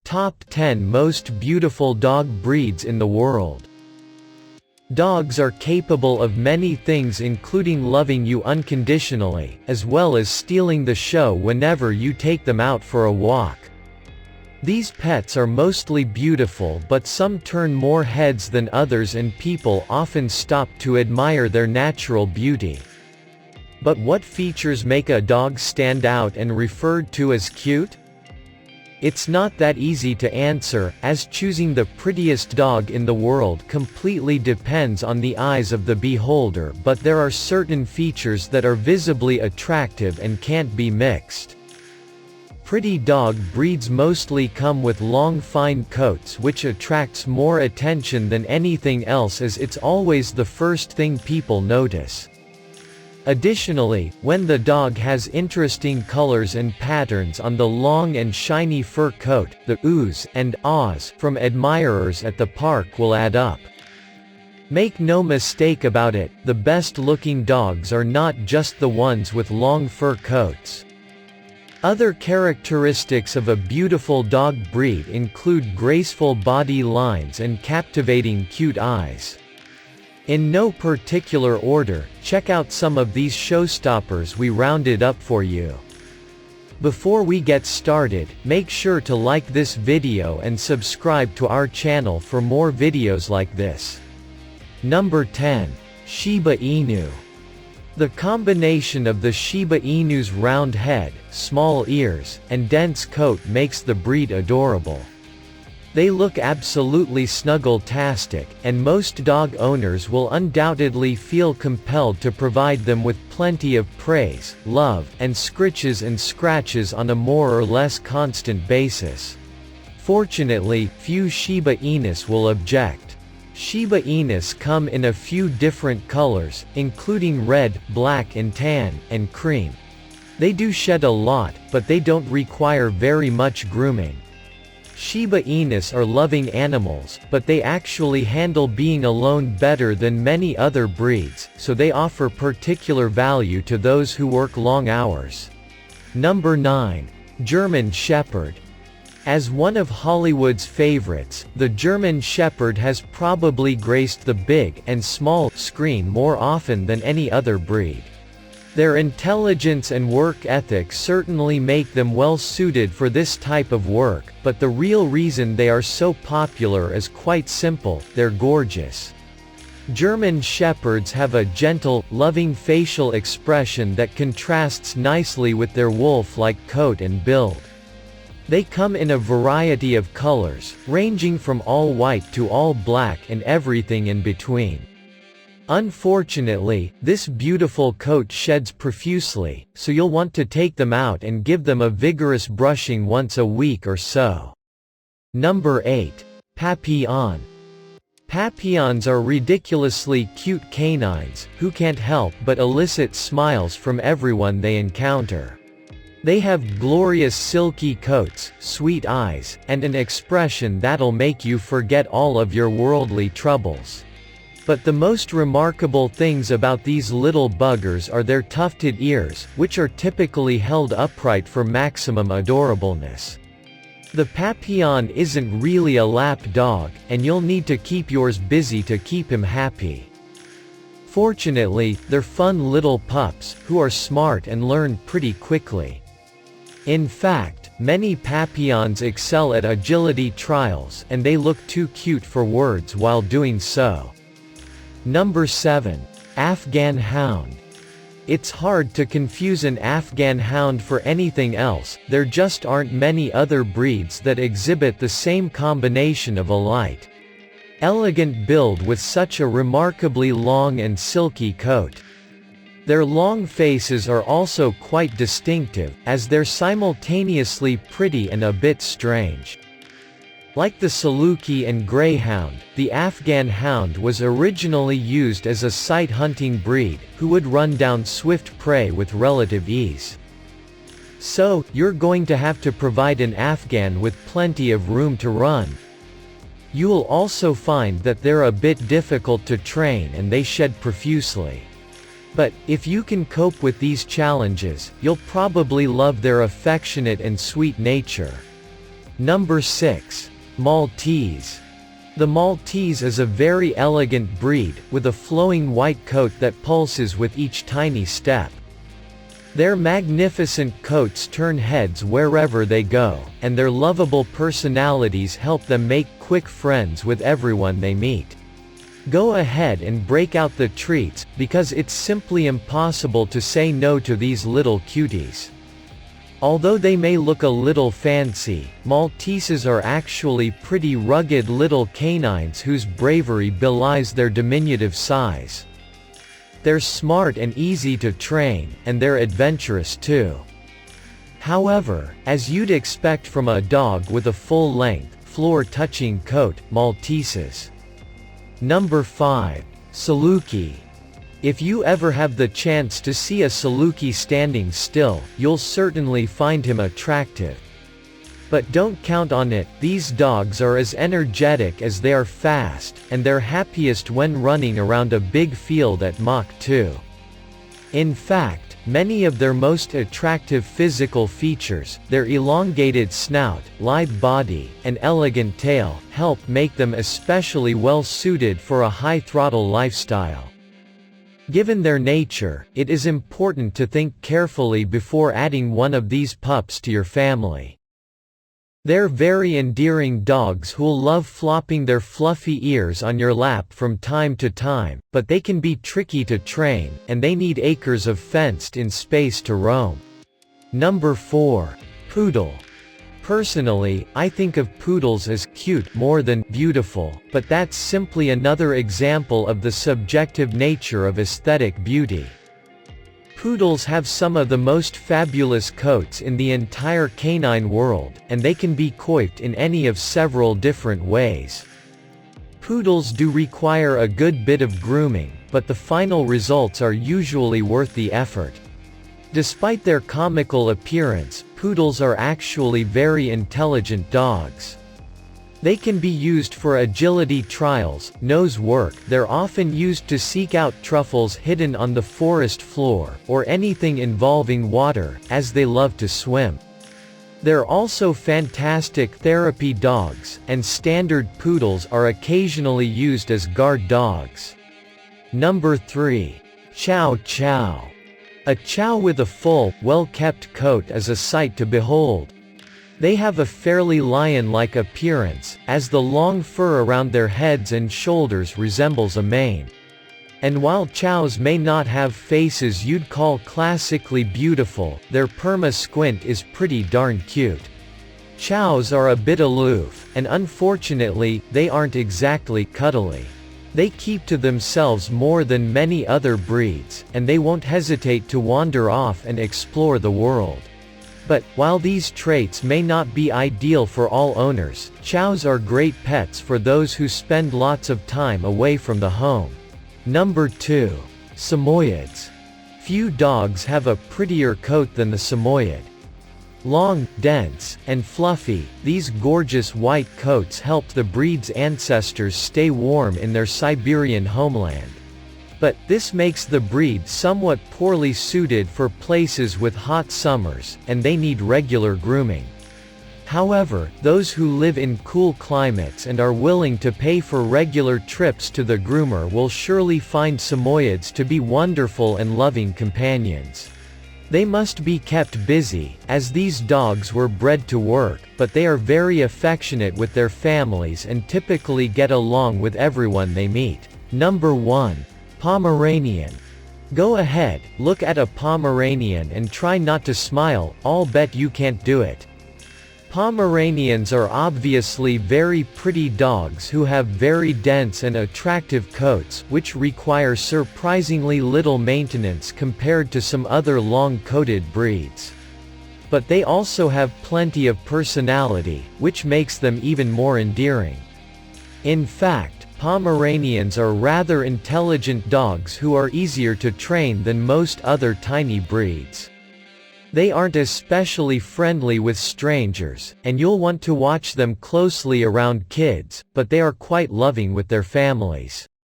Top 10 Most Beautiful Dog Breeds in the World. Dogs are capable of many things, including loving you unconditionally, as well as stealing the show whenever you take them out for a walk. These pets are mostly beautiful, but some turn more heads than others, and people often stop to admire their natural beauty. But what features make a dog stand out and referred to as cute? It's not that easy to answer, as choosing the prettiest dog in the world completely depends on the eyes of the beholder, but there are certain features that are visibly attractive and can't be mixed. Pretty dog breeds mostly come with long fine coats, which attracts more attention than anything else, as it's always the first thing people notice. Additionally, when the dog has interesting colors and patterns on the long and shiny fur coat, the oohs and ahs from admirers at the park will add up. Make no mistake about it, the best-looking dogs are not just the ones with long fur coats. Other characteristics of a beautiful dog breed include graceful body lines and captivating cute eyes. In no particular order, check out some of these showstoppers we rounded up for you. Before we get started, make sure to like this video and subscribe to our channel for more videos like this. Number 10. Shiba Inu. The combination of the Shiba Inu's round head, small ears, and dense coat makes the breed adorable. They look absolutely snuggle-tastic, and most dog owners will undoubtedly feel compelled to provide them with plenty of praise, love, and scratches on a more or less constant basis. Fortunately, few Shiba Inus will object. Shiba Inus come in a few different colors, including red, black and tan, and cream. They do shed a lot, but they don't require very much grooming. Shiba Inus are loving animals, but they actually handle being alone better than many other breeds, so they offer particular value to those who work long hours. Number 9. German Shepherd. As one of Hollywood's favorites, the German Shepherd has probably graced the big and small screen more often than any other breed. Their intelligence and work ethic certainly make them well suited for this type of work, but the real reason they are so popular is quite simple: they're gorgeous. German Shepherds have a gentle, loving facial expression that contrasts nicely with their wolf-like coat and build. They come in a variety of colors, ranging from all white to all black and everything in between. Unfortunately, this beautiful coat sheds profusely, so you'll want to take them out and give them a vigorous brushing once a week or so. Number 8. Papillon. Papillons are ridiculously cute canines, who can't help but elicit smiles from everyone they encounter. They have glorious silky coats, sweet eyes, and an expression that'll make you forget all of your worldly troubles. But the most remarkable things about these little buggers are their tufted ears, which are typically held upright for maximum adorableness. The Papillon isn't really a lap dog, and you'll need to keep yours busy to keep him happy. Fortunately, they're fun little pups, who are smart and learn pretty quickly. In fact, many Papillons excel at agility trials, and they look too cute for words while doing so. Number 7. Afghan Hound. It's hard to confuse an Afghan Hound for anything else, there just aren't many other breeds that exhibit the same combination of a light, elegant build with such a remarkably long and silky coat. Their long faces are also quite distinctive, as they're simultaneously pretty and a bit strange. Like the Saluki and Greyhound, the Afghan Hound was originally used as a sight-hunting breed, who would run down swift prey with relative ease. So, you're going to have to provide an Afghan with plenty of room to run. You'll also find that they're a bit difficult to train and they shed profusely. But, if you can cope with these challenges, you'll probably love their affectionate and sweet nature. Number 6. Maltese. The Maltese is a very elegant breed, with a flowing white coat that pulses with each tiny step. Their magnificent coats turn heads wherever they go, and their lovable personalities help them make quick friends with everyone they meet. Go ahead and break out the treats, because it's simply impossible to say no to these little cuties. Although they may look a little fancy, Malteses are actually pretty rugged little canines whose bravery belies their diminutive size. They're smart and easy to train, and they're adventurous too. However, as you'd expect from a dog with a full-length, floor-touching coat, Malteses. Number 5. Saluki. If you ever have the chance to see a Saluki standing still, you'll certainly find him attractive. But don't count on it, these dogs are as energetic as they are fast, and they're happiest when running around a big field at Mach 2. In fact, many of their most attractive physical features, their elongated snout, lithe body, and elegant tail, help make them especially well suited for a high-throttle lifestyle. Given their nature, it is important to think carefully before adding one of these pups to your family. They're very endearing dogs who'll love flopping their fluffy ears on your lap from time to time, but they can be tricky to train, and they need acres of fenced-in space to roam. Number 4. Poodle. Personally, I think of poodles as cute more than beautiful, but that's simply another example of the subjective nature of aesthetic beauty. Poodles have some of the most fabulous coats in the entire canine world, and they can be coiffed in any of several different ways. Poodles do require a good bit of grooming, but the final results are usually worth the effort. Despite their comical appearance, poodles are actually very intelligent dogs. They can be used for agility trials, nose work, they're often used to seek out truffles hidden on the forest floor, or anything involving water, as they love to swim. They're also fantastic therapy dogs, and standard poodles are occasionally used as guard dogs. Number 3. Chow Chow. A chow with a full, well-kept coat is a sight to behold. They have a fairly lion-like appearance, as the long fur around their heads and shoulders resembles a mane. And while chows may not have faces you'd call classically beautiful, their perma-squint is pretty darn cute. Chows are a bit aloof, and unfortunately, they aren't exactly cuddly. They keep to themselves more than many other breeds, and they won't hesitate to wander off and explore the world. But, while these traits may not be ideal for all owners, chows are great pets for those who spend lots of time away from the home. Number 2. Samoyeds. Few dogs have a prettier coat than the Samoyed. Long, dense, and fluffy, these gorgeous white coats helped the breed's ancestors stay warm in their Siberian homeland. But, this makes the breed somewhat poorly suited for places with hot summers, and they need regular grooming. However, those who live in cool climates and are willing to pay for regular trips to the groomer will surely find Samoyeds to be wonderful and loving companions. They must be kept busy, as these dogs were bred to work, but they are very affectionate with their families and typically get along with everyone they meet. Number 1. Pomeranian. Go ahead, look at a Pomeranian and try not to smile, I'll bet you can't do it. Pomeranians are obviously very pretty dogs who have very dense and attractive coats, which require surprisingly little maintenance compared to some other long-coated breeds. But they also have plenty of personality, which makes them even more endearing. In fact, Pomeranians are rather intelligent dogs who are easier to train than most other tiny breeds. They aren't especially friendly with strangers, and you'll want to watch them closely around kids, but they are quite loving with their families.